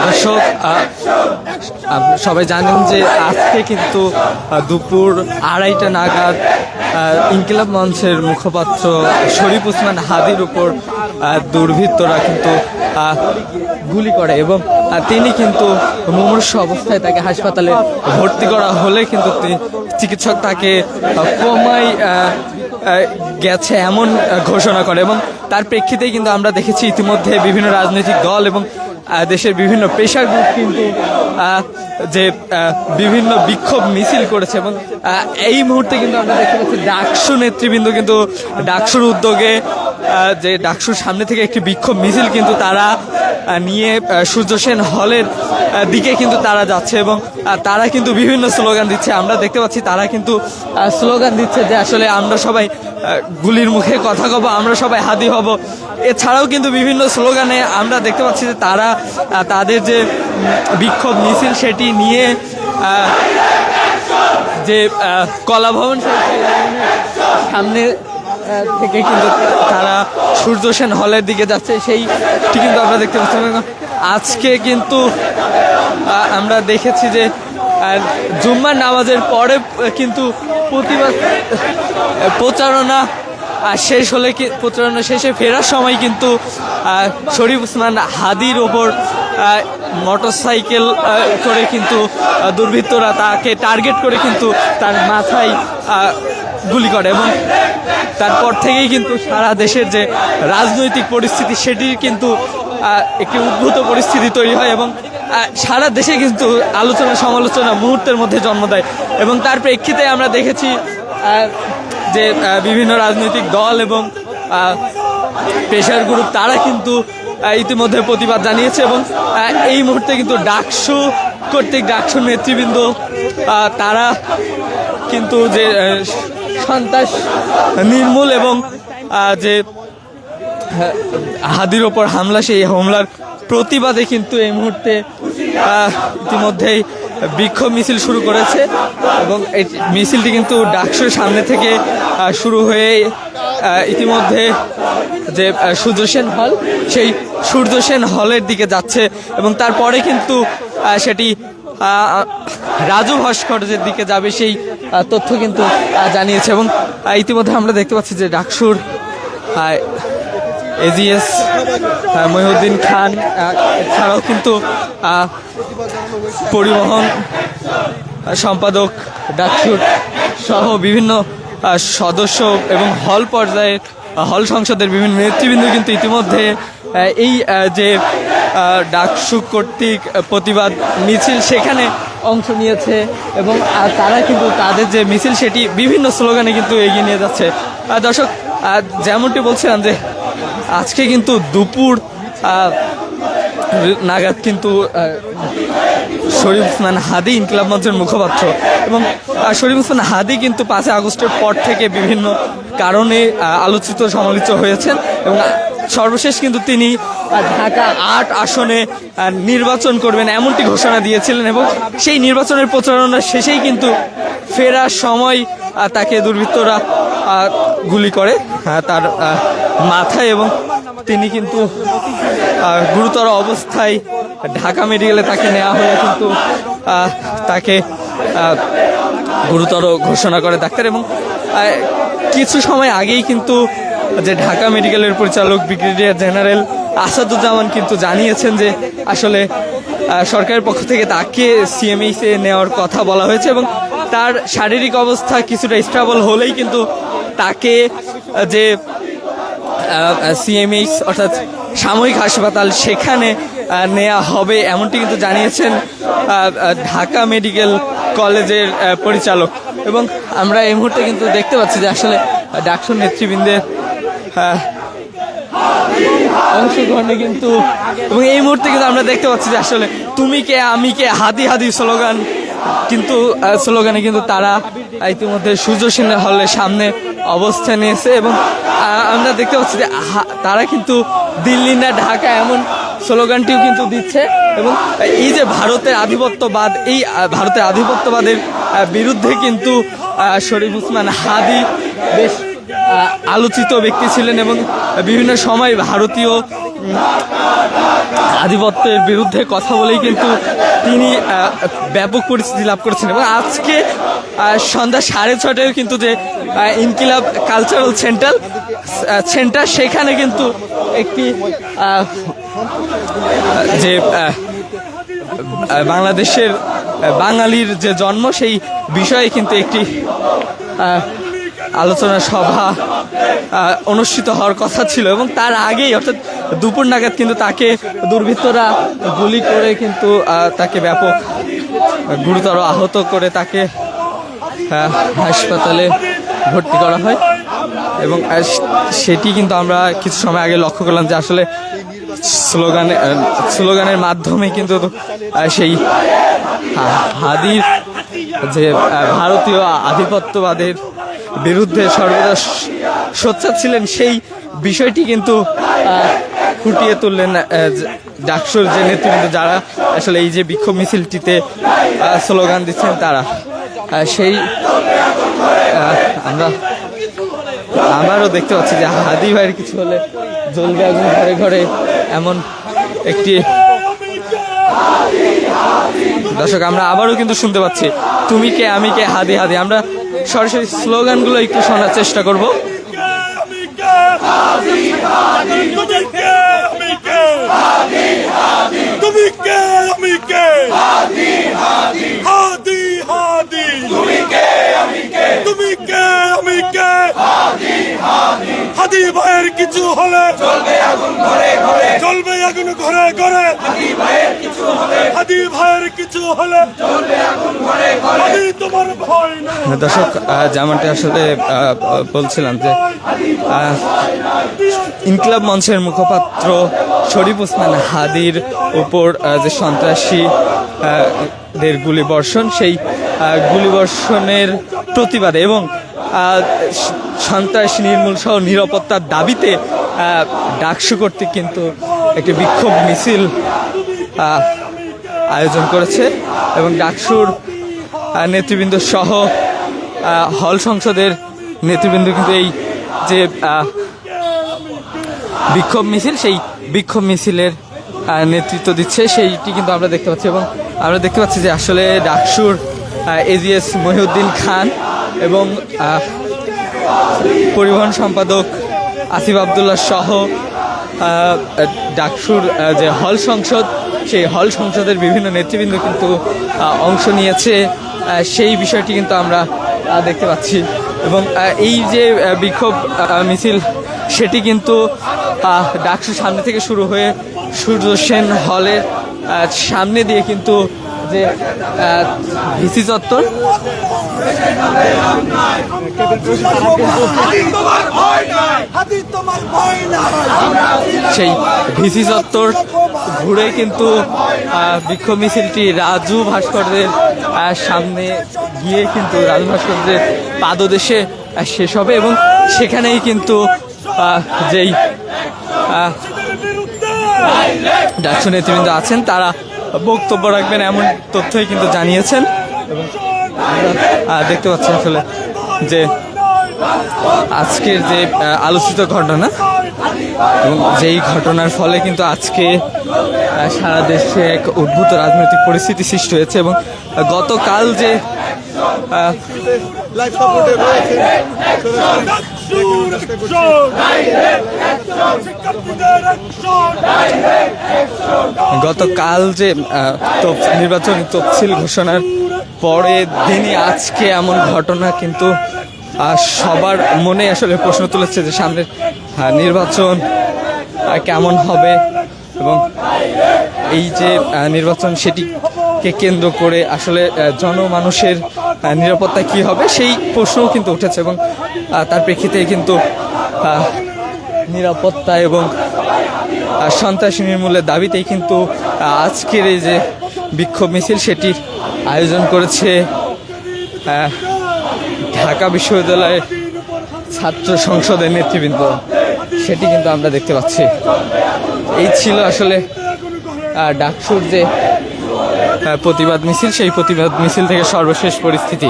দর্শক সবাই জানেন যে আজকে কিন্তু দুপুর 2:30 নাগাদ ইনকিলাব মঞ্চের মুখপাত্র শরীফ ওসমান হাদির উপর দুর্বৃত্তরা কিন্তু গুলি করে এবং তিনি কিন্তু মুমূর্ষু অবস্থায় তাকে হাসপাতালে ভর্তি করা হলে কিন্তু চিকিৎসক তাকে কোমায় গেছে এমন ঘোষণা করে এবং তার প্রেক্ষিতেই কিন্তু আমরা দেখেছি ইতিমধ্যে বিভিন্ন রাজনৈতিক দল এবং দেশের বিভিন্ন প্রেশার গ্রুপ কিন্তু যে বিভিন্ন বিক্ষোভ মিছিল করেছে এবং এই মুহূর্তে কিন্তু আমরা দেখতে পাচ্ছি ডাকসু নেতৃবৃন্দ কিন্তু ডাকসুর উদ্যোগে যে ডাকসুর সামনে থেকে একটি বিক্ষোভ মিছিল কিন্তু তারা নিয়ে সূর্য সেন হলের দিকে কিন্তু তারা যাচ্ছে এবং তারা কিন্তু বিভিন্ন স্লোগান দিচ্ছে। আমরা দেখতে পাচ্ছি তারা কিন্তু স্লোগান দিচ্ছে যে আসলে আমরা সবাই গুলির মুখে কথা কব, আমরা সবাই হাদি হব। এছাড়াও কিন্তু বিভিন্ন স্লোগানে আমরা দেখতে পাচ্ছি যে তারা তাদের যে বিক্ষোভ মিছিল সেটি নিয়ে যে কলাভবন সামনে থেকে কিন্তু তারা সূর্য সেন হলের দিকে যাচ্ছে, সেইটি কিন্তু আমরা দেখতে পাচ্ছি। আজকে কিন্তু আমরা দেখেছি যে জুম্মার নামাজের পরে কিন্তু প্রতিবাদ প্রচারণা শেষ হলে প্রচারণা শেষে ফেরার সময় কিন্তু শরীফ ওসমান হাদির ওপর মোটরসাইকেল করে কিন্তু দুর্বৃত্তরা তাকে টার্গেট করে কিন্তু তার মাথায় গুলি করে এবং তারপর থেকেই কিন্তু সারা দেশের যে রাজনৈতিক পরিস্থিতি সেটির কিন্তু একটি উদ্ভূত পরিস্থিতি তৈরি হয় এবং সারা দেশে কিন্তু আলোচনা সমালোচনা মুহূর্তের মধ্যে জন্ম দেয় এবং তার প্রেক্ষিতে আমরা দেখেছি যে বিভিন্ন রাজনৈতিক দল এবং প্রেশার গ্রুপ তারা কিন্তু ইতিমধ্যে প্রতিবাদ জানিয়েছে এবং এই মুহূর্তে কিন্তু ডাকসু কর্তৃক ডাকসুর নেতৃবৃন্দ তারা কিন্তু যে সন্ত্রাস নির্মূল এবং যে হাদির ওপর হামলা সেই হামলার প্রতিবাদে কিন্তু এই মুহূর্তে ইতিমধ্যেই বিক্ষোভ মিছিল শুরু করেছে এবং এই মিছিলটি কিন্তু ডাকসুর সামনে থেকে শুরু হয়ে ইতিমধ্যে যে সূর্য সেন হল সেই সূর্য সেন হলের দিকে যাচ্ছে এবং তারপরে কিন্তু সেটি রাজু ভাস্কর্যের দিকে যাবে সেই তথ্য কিন্তু জানিয়েছে এবং ইতিমধ্যে আমরা দেখতে পাচ্ছি যে ডাকসুর এজিএস মহিউদ্দিন খান এছাড়াও কিন্তু পরিবহন সম্পাদক ডাকসুর সহ বিভিন্ন সদস্য এবং হল পর্যায়ের হল সংসদের বিভিন্ন নেতৃবৃন্দ কিন্তু ইতিমধ্যে এই যে ডাকসু কর্তৃক প্রতিবাদ মিছিল সেখানে অংশ নিয়েছে এবং তারা কিন্তু তাদের যে মিছিল সেটি বিভিন্ন স্লোগানে কিন্তু এগিয়ে নিয়ে যাচ্ছে। দর্শক যেমনটি বলছিলাম যে আজকে কিন্তু দুপুর নাগাদ কিন্তু শরীফ ওসমান হাদি ইনকিলাব মঞ্চের মুখপাত্র এবং শরীফ ওসমান হাদি কিন্তু 5 আগস্টের পর থেকে বিভিন্ন কারণে আলোচিত সমালোচিত হয়েছেন এবং সর্বশেষ কিন্তু তিনি ঢাকা 8 আসনে নির্বাচন করবেন এমনটি ঘোষণা দিয়েছিলেন এবং সেই নির্বাচনের প্রচারণা শেষেই কিন্তু ফেরার সময় তাকে দুর্বৃত্তরা গুলি করে তার মাথায় এবং তিনি কিন্তু গুরুতর অবস্থায় ঢাকা মেডিকেলে তাকে নেওয়া হলে কিন্তু তাকে গুরুতর ঘোষণা করে ডাক্তার এবং কিছু সময় আগেই কিন্তু যে ঢাকা মেডিকেলের পরিচালক ব্রিগেডিয়ার জেনারেল আসাদুজ্জামান কিন্তু জানিয়েছেন যে আসলে সরকারের পক্ষ থেকে তাকে সিএমএইচে নেওয়ার কথা বলা হয়েছে এবং তার শারীরিক অবস্থা কিছুটা স্টেবল হলেই কিন্তু তাকে যে সিএমএইচ অর্থাৎ সাময়িক হাসপাতাল সেখানে নেওয়া হবে এমনটি কিন্তু জানিয়েছেন ঢাকা মেডিকেল কলেজের পরিচালক এবং আমরা এই মুহূর্তে কিন্তু দেখতে পাচ্ছি যে আসলে ডাকসুর নেতৃবৃন্দের অংশগ্রহণে কিন্তু এবং এই মুহূর্তে কিন্তু আমরা দেখতে পাচ্ছি যে আসলে তুমি কে আমি কে হাদি হাদি স্লোগানে কিন্তু তারা ইতিমধ্যে সূর্য সেন হলের সামনে অবস্থান নিয়েছে এবং আমরা দেখতে পাচ্ছি যে তারা কিন্তু দিল্লি না ঢাকা এমন স্লোগানটিও কিন্তু দিচ্ছে এবং এই যে ভারতের আধিপত্যবাদ এই ভারতের আধিপত্যবাদের বিরুদ্ধে কিন্তু শরীফ ওসমান হাদি বেশ আলোচিত ব্যক্তি ছিলেন এবং বিভিন্ন সময় ভারতীয় আধিপত্যের বিরুদ্ধে কথা বলেই কিন্তু তিনি ব্যাপক পরিস্থিতি লাভ করেছেন। এবং আজকে সন্ধ্যা 6:30টায় কিন্তু যে ইনকিলাব কালচারাল সেন্টার সেখানে কিন্তু একটি যে বাংলাদেশের বাঙালির যে জন্ম সেই বিষয়ে কিন্তু একটি আলোচনা সভা অনুষ্ঠিত হওয়ার কথা ছিল। এবং তার আগেই অর্থাৎ দুপুর নাগাদ কিন্তু তাকে দুর্বৃত্তরা গুলি করে কিন্তু তাকে ব্যাপক গুরুতর আহত করে তাকে হাসপাতালে ভর্তি করা হয়। এবং সেটি কিন্তু আমরা কিছু সময় আগে লক্ষ্য করলাম যে আসলে স্লোগানের মাধ্যমে কিন্তু সেই হাদির যে ভারতীয় আধিপত্যবাদের বিরুদ্ধে সর্বদা সোচ্চার ছিলেন সেই বিষয়টি কিন্তু ফুটিয়ে তুললেন ডাকসুর যে নেতৃবৃন্দ, যারা আসলে এই যে বিক্ষোভ মিছিলটিতে স্লোগান দিচ্ছেন তারা। সেই আমরা আবারও দেখতে পাচ্ছি যে হাদি ভাইয়ের কিছু হলে জ্বলবে আগুন ঘরে ঘরে, এমন একটি দর্শক আমরা আবারও কিন্তু শুনতে পাচ্ছি তুমি কে আমি কে হাদি হাদি। আমরা সরাসরি স্লোগানগুলো একটু শোনার চেষ্টা করব। হাদি ভাইয়ের কিছু হলে জ্বলবে আগুন ঘরে ঘরে, জ্বলবে আগুন ঘরে ঘরে। হাদি ভাইয়ের কিছু হলে জ্বলবে আগুন ঘরে ঘরে। হাদি তোমার ভয় না। দর্শক যেমনটা আসলে বলছিলাম যে ইনকিলাব মঞ্চের মুখপাত্র শরীফ ওসমান হাদির উপর যে সন্ত্রাসী দের গুলিবর্ষণ, সেই গুলিবর্ষণের প্রতিবাদে এবং সন্ত্রাস নির্মূল সহ নিরাপত্তার দাবিতে ডাকসু কর্তৃক কিন্তু একটি বিক্ষোভ মিছিল আয়োজন করেছে। এবং ডাকসুর নেতৃবৃন্দ সহ হল সংসদের নেতৃবৃন্দ কিন্তু এই যে বিক্ষোভ মিছিল, সেই বিক্ষোভ মিছিলের নেতৃত্ব দিচ্ছে সেইটি কিন্তু আমরা দেখতে পাচ্ছি। এবং আমরা দেখতে পাচ্ছি যে আসলে ডাকসুর এজিএস মহিউদ্দিন খান এবং পরিবহন সম্পাদক আসিফ আবদুল্লাহ সহ ডাকসুর যে হল সংসদ, সেই হল সংসদের বিভিন্ন নেতৃবৃন্দ কিন্তু অংশ নিয়েছে, সেই বিষয়টি কিন্তু আমরা দেখতে পাচ্ছি। এবং এই যে বিক্ষোভ মিছিল সেটি কিন্তু ডাকসুর সামনে থেকে শুরু হয়ে সূর্য সেন হলের সামনে দিয়ে কিন্তু যে ভিসি চত্বর, সেই ভিসি চত্বর ঘুরে কিন্তু বিক্ষোভ মিছিলটি রাজু ভাস্করের সামনে গিয়ে কিন্তু রাজু ভাস্করের পাদদেশে শেষ হবে। এবং সেখানেই কিন্তু যেই ডাকসু নেতৃবৃন্দ আছেন তারা বক্তব্য রাখবেন এমন তথ্যই কিন্তু জানিয়েছেন। এবং আমরা দেখতে পাচ্ছি আসলে যে আজকের যে আলোচিত ঘটনা এবং যেই ঘটনার ফলে কিন্তু আজকে সারা দেশে এক উদ্ভূত রাজনৈতিক পরিস্থিতি সৃষ্টি হয়েছে। এবং গতকাল যে নির্বাচনী তফসিল ঘোষণার পরের দিনই আজকে এমন ঘটনা কিন্তু সবার মনে আসলে প্রশ্ন তুলেছে যে সামনের নির্বাচন কেমন হবে এবং এই যে নির্বাচন সেটিকে কেন্দ্র করে আসলে জনমানুষের নিরাপত্তা কি হবে সেই প্রশ্নও কিন্তু উঠেছে। এবং তার প্রেক্ষিতে কিন্তু নিরাপত্তা এবং সন্ত্রাসী নির্মূলের দাবিতেই কিন্তু আজকের এই যে বিক্ষোভ মিছিল সেটির আয়োজন করেছে ঢাকা বিশ্ববিদ্যালয়ের ছাত্র সংসদের নেতৃবৃন্দ, সেটি কিন্তু আমরা দেখতে পাচ্ছি। এই ছিল আসলে ডাকসুর যে প্রতিবাদ মিছিল, সেই প্রতিবাদ মিছিল থেকে সর্বশেষ পরিস্থিতি।